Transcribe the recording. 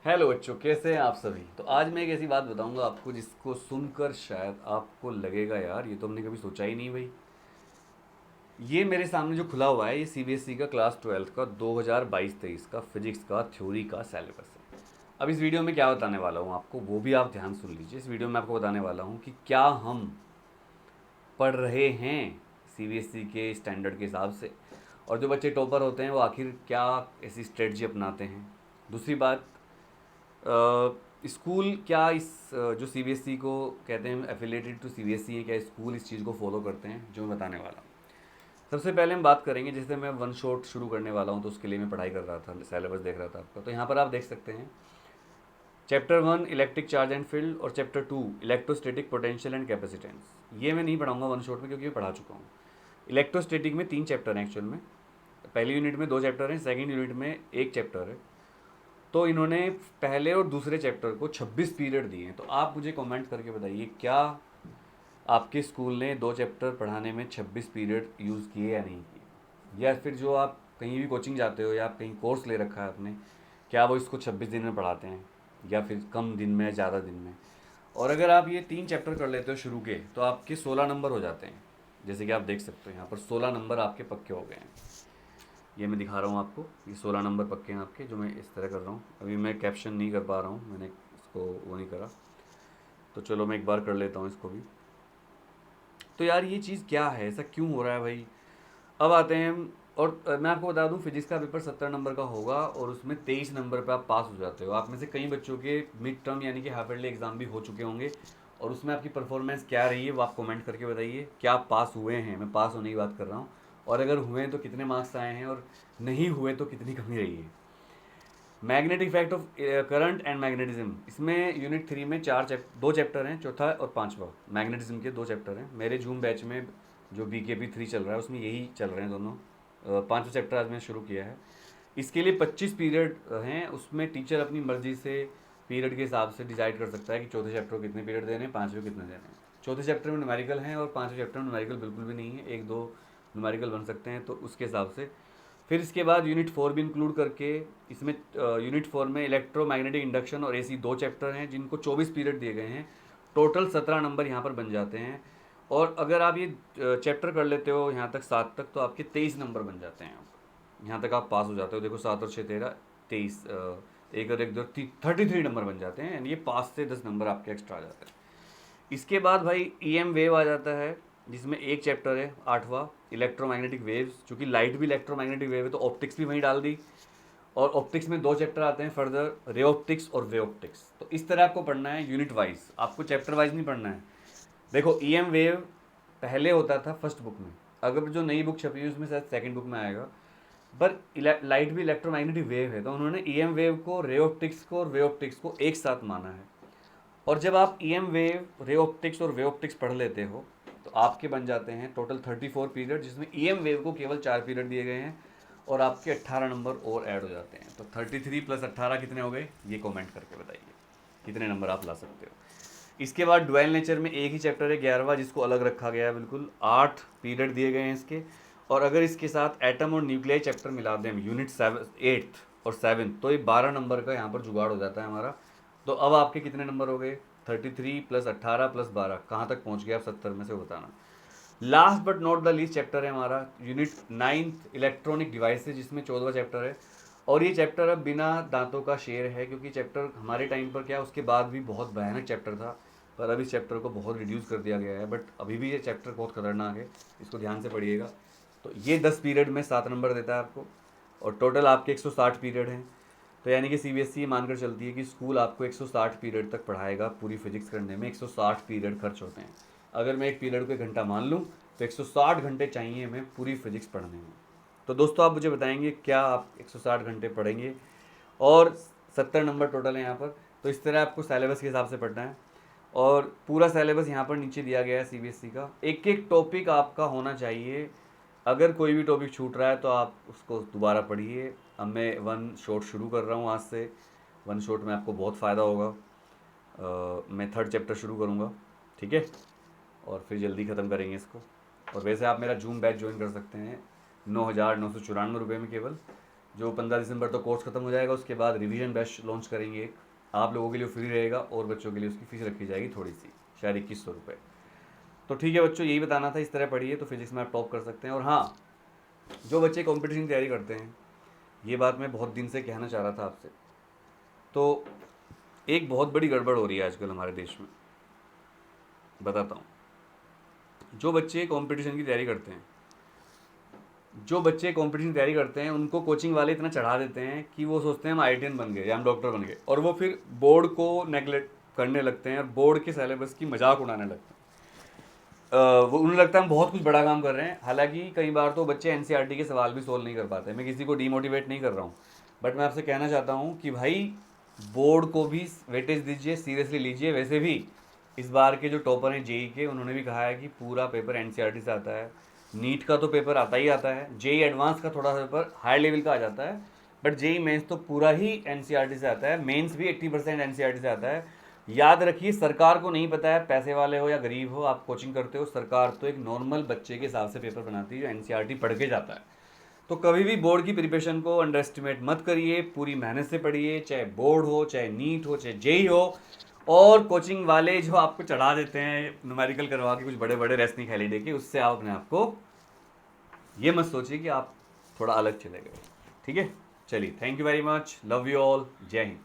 Hello बच्चों, कैसे हैं आप सभी। तो आज मैं एक ऐसी बात बताऊंगा आपको जिसको सुनकर शायद आपको लगेगा यार ये तो हमने कभी सोचा ही नहीं भाई। ये मेरे सामने जो खुला हुआ है ये सीबीएसई का क्लास 12 का 2022-23 का फिजिक्स का थ्योरी का सिलेबस है। अब इस वीडियो में क्या बताने वाला हूँ आपको वो भी आप ध्यान सुन लीजिए। इस वीडियो में आपको बताने वाला हूँ कि क्या हम पढ़ रहे हैं सीबीएसई के स्टैंडर्ड के हिसाब से, और जो बच्चे टॉपर होते हैं वो आखिर क्या ऐसी स्ट्रेटजी अपनाते हैं। दूसरी बात, स्कूल क्या जो सीबीएसई को कहते हैं एफिलेटेड टू सीबीएसई है, क्या स्कूल इस चीज़ को फॉलो करते हैं, जो मैं बताने वाला हूँ। सबसे पहले हम बात करेंगे, जैसे मैं वन शॉट शुरू करने वाला हूँ तो उसके लिए मैं पढ़ाई कर रहा था, सिलेबस देख रहा था आपका। तो यहाँ पर आप देख सकते हैं chapter 1 electric charge and field और chapter 2 electrostatic potential and capacitance. ये मैं नहीं पढ़ाऊंगा वन शॉट में क्योंकि मैं पढ़ा चुका हूँ। इलेक्ट्रोस्टैटिक में 3 चैप्टर हैं एक्चुअल में। पहली यूनिट में 2 चैप्टर हैं, सेकेंड यूनिट में 1 चैप्टर है। तो इन्होंने पहले और दूसरे चैप्टर को 26 पीरियड दिए हैं। तो आप मुझे कमेंट करके बताइए, क्या आपके स्कूल ने 2 चैप्टर पढ़ाने में 26 पीरियड यूज़ किए या नहीं किए, या फिर जो आप कहीं भी कोचिंग जाते हो या आप कहीं कोर्स ले रखा है आपने, क्या वो इसको 26 दिन में पढ़ाते हैं या फिर कम दिन में, ज़्यादा दिन में। और अगर आप ये 3 चैप्टर कर लेते हो शुरू के तो आपके 16 नंबर हो जाते हैं। जैसे कि आप देख सकते हो यहाँ पर 16 नंबर आपके पक्के हो गए हैं। ये मैं दिखा रहा हूँ आपको, ये 16 नंबर पक्के हैं आपके, जो मैं इस तरह कर रहा हूँ। अभी मैं कैप्शन नहीं कर पा रहा हूँ, मैंने इसको वो नहीं करा। तो चलो मैं एक बार कर लेता हूँ इसको भी। तो यार ये चीज़ क्या है, ऐसा क्यों हो रहा है भाई। अब आते हैं हम। और मैं आपको बता दूं, फिजिक्स का पेपर 70 नंबर का होगा और उसमें 23 नंबर पे आप पास हो जाते हो। आप में से कई बच्चों के मिड टर्म यानी कि हाफ ईयरली एग्जाम भी हो चुके होंगे, और उसमें आपकी परफॉर्मेंस क्या रही है वो आप कमेंट करके बताइए। क्या आप पास हुए हैं, मैं पास होने की बात कर रहा हूँ। और अगर हुए हैं तो कितने मार्क्स आए हैं, और नहीं हुए तो कितनी कमी रही है। Magnetic effect of current and magnetism, इसमें यूनिट 3 में 2 चैप्टर हैं, चौथा और पांचवा मैग्नेटिज्म के 2 चैप्टर हैं। मेरे जूम बैच में जो BKP 3 चल रहा है उसमें यही चल रहे हैं दोनों। पांचवा चैप्टर आज मैंने शुरू किया है। इसके लिए 25 पीरियड हैं, उसमें टीचर अपनी मर्जी से पीरियड के हिसाब से डिसाइड कर सकता है कि चौथे चैप्टर को कितने पीरियड देने हैं, पाँचवें को कितने देने हैं। चौथे चैप्टर में न्यूमेरिकल हैं और पाँचवें चैप्टर में न्यूमेरिकल बिल्कुल भी नहीं है, 1-2 न्यूमेरिकल बन सकते हैं, तो उसके हिसाब से। फिर इसके बाद यूनिट 4 भी इंक्लूड करके, इसमें यूनिट 4 में इलेक्ट्रोमैग्नेटिक इंडक्शन और AC 2 चैप्टर हैं जिनको 24 पीरियड दिए गए हैं। टोटल 17 नंबर यहाँ पर बन जाते हैं। और अगर आप ये चैप्टर कर लेते हो यहाँ तक 7 तक तो आपके 23 नंबर बन जाते हैं। यहाँ तक आप पास हो जाते हो। देखो 7 और 6 13, 23, एक और एक दो 33 नंबर बन जाते हैं, यानी ये 5 से 10 नंबर आपके एक्स्ट्रा आ जाते हैं। इसके बाद भाई EM वेव आ जाता है, जिसमें 1 चैप्टर है, 8वां इलेक्ट्रोमैग्नेटिक वेव्स। चूँकि लाइट भी इलेक्ट्रोमैग्नेटिक वेव है तो ऑप्टिक्स भी वहीं डाल दी। और ऑप्टिक्स में 2 चैप्टर आते हैं फर्दर, रे ऑप्टिक्स और वे ऑप्टिक्स। तो इस तरह आपको पढ़ना है यूनिट वाइज, आपको चैप्टर वाइज नहीं पढ़ना है। देखो EM वेव पहले होता था फर्स्ट बुक में, अगर जो नई बुक छपी है उसमें शायद सेकंड बुक में आएगा। पर लाइट भी इलेक्ट्रोमैग्नेटिक वेव है, तो उन्होंने EM वेव को, रे ऑप्टिक्स को और वे ऑप्टिक्स को एक साथ माना है। और जब आप EM वेव, रे ऑप्टिक्स और वे ऑप्टिक्स पढ़ लेते हो तो आपके बन जाते हैं टोटल 34 पीरियड, जिसमें EM वेव को केवल 4 पीरियड दिए गए हैं, और आपके 18 नंबर और ऐड हो जाते हैं। तो 33 + 18 कितने हो गए, ये कमेंट करके बताइए कितने नंबर आप ला सकते हो। इसके बाद डुअल नेचर में एक ही चैप्टर है, 11वां, जिसको अलग रखा गया है बिल्कुल। 8 पीरियड दिए गए हैं इसके। और अगर इसके साथ एटम और न्यूक्लियाई चैप्टर मिला दें यूनिट 8 और 7, तो ये 12 नंबर का यहाँ पर जुगाड़ हो जाता है हमारा। तो अब आपके कितने नंबर हो गए, 33 + 18 + 12, कहाँ तक पहुँच गए आप 70 में से बताना। Last but not the least chapter है हमारा यूनिट 9 इलेक्ट्रॉनिक डिवाइसेज, जिसमें 14वां चैप्टर है। और ये चैप्टर अब बिना दांतों का शेर है, क्योंकि चैप्टर हमारे टाइम पर क्या उसके बाद भी बहुत भयानक चैप्टर था, पर अब इस चैप्टर को बहुत रिड्यूस कर दिया गया है। बट अभी भी ये चैप्टर बहुत खतरनाक है, इसको ध्यान से पढ़िएगा। तो ये 10 पीरियड में 7 नंबर देता है आपको, और टोटल आपके 160 पीरियड हैं। तो यानी कि CBSE मानकर चलती है कि स्कूल आपको 160 पीरियड तक पढ़ाएगा। पूरी फिजिक्स करने में 160 पीरियड खर्च होते हैं। अगर मैं एक पीरियड को 1 घंटा मान लूँ तो 160 घंटे चाहिए हमें पूरी फिजिक्स पढ़ने में। तो दोस्तों आप मुझे बताएंगे, क्या आप 160 घंटे पढ़ेंगे, और 70 नंबर टोटल है यहाँ पर। तो इस तरह आपको सिलेबस के हिसाब से पढ़ना है, और पूरा सिलेबस यहाँ पर नीचे दिया गया है CBSE का। एक एक टॉपिक आपका होना चाहिए। अगर कोई भी टॉपिक छूट रहा है तो आप उसको दोबारा पढ़िए। अब मैं वन शॉट शुरू कर रहा हूँ आज से। वन शॉट में आपको बहुत फ़ायदा होगा। मैं 3rd चैप्टर शुरू करूँगा, ठीक है, और फिर जल्दी ख़त्म करेंगे इसको। और वैसे आप मेरा जूम बैच ज्वाइन कर सकते हैं 9,994 रुपये में केवल। जो 15 दिसंबर तो कोर्स खत्म हो जाएगा, उसके बाद रिवीजन बैच लॉन्च करेंगे एक, आप लोगों के लिए फ्री रहेगा और बच्चों के लिए उसकी फीस रखी जाएगी थोड़ी सी, शायद 2100 रुपये। तो ठीक है बच्चों, यही बताना था। इस तरह पढ़िए तो फिजिक्स में आप टॉप कर सकते हैं। और हाँ, जो बच्चे कॉम्पिटिशन की तैयारी करते हैं, ये बात मैं बहुत दिन से कहना चाह रहा था आपसे, तो एक बहुत बड़ी गड़बड़ हो रही है आजकल हमारे देश में, बताता हूँ। जो बच्चे कंपटीशन की तैयारी करते हैं, उनको कोचिंग वाले इतना चढ़ा देते हैं कि वो सोचते हैं हम IITian बन गए या हम डॉक्टर बन गए, और वो फिर बोर्ड को नेगलेक्ट करने लगते हैं और बोर्ड के सिलेबस की मजाक उड़ाने लगते हैं। वो उन्हें लगता है हम बहुत कुछ बड़ा काम कर रहे हैं, हालांकि कई बार तो बच्चे NCERT के सवाल भी सोल्व नहीं कर पाते। मैं किसी को डीमोटिवेट नहीं कर रहा हूँ, बट मैं आपसे कहना चाहता हूँ कि भाई बोर्ड को भी वेटेज दीजिए, सीरियसली लीजिए। वैसे भी इस बार के जो टॉपर हैं JEE के, उन्होंने भी कहा है कि पूरा पेपर NCERT से आता है। नीट का तो पेपर आता ही आता है, JEE एडवांस का थोड़ा सा पेपर हाई लेवल का आ जाता है, बट JEE मेंस तो पूरा ही NCERT से आता है। मेंस भी 80% NCERT से आता है। याद रखिए, सरकार को नहीं पता है, पैसे वाले हो या गरीब हो, आप कोचिंग करते हो, सरकार तो एक नॉर्मल बच्चे के हिसाब से पेपर बनाती है जो NCERT पढ़ के जाता है। तो कभी भी बोर्ड की प्रिपरेशन को अंडर एस्टिमेट मत करिए, पूरी मेहनत से पढ़िए, चाहे बोर्ड हो, चाहे नीट हो, चाहे JEE हो। और कोचिंग वाले जो आपको चढ़ा देते हैं न्यूमेरिकल करवा के कुछ बड़े बड़े रेस्ट नहीं खाली दे के, उससे आप अपने आप को ये मत सोचिए कि आप थोड़ा अलग चले गए। ठीक है, चलिए, thank you very much, love you all, जय हिंद।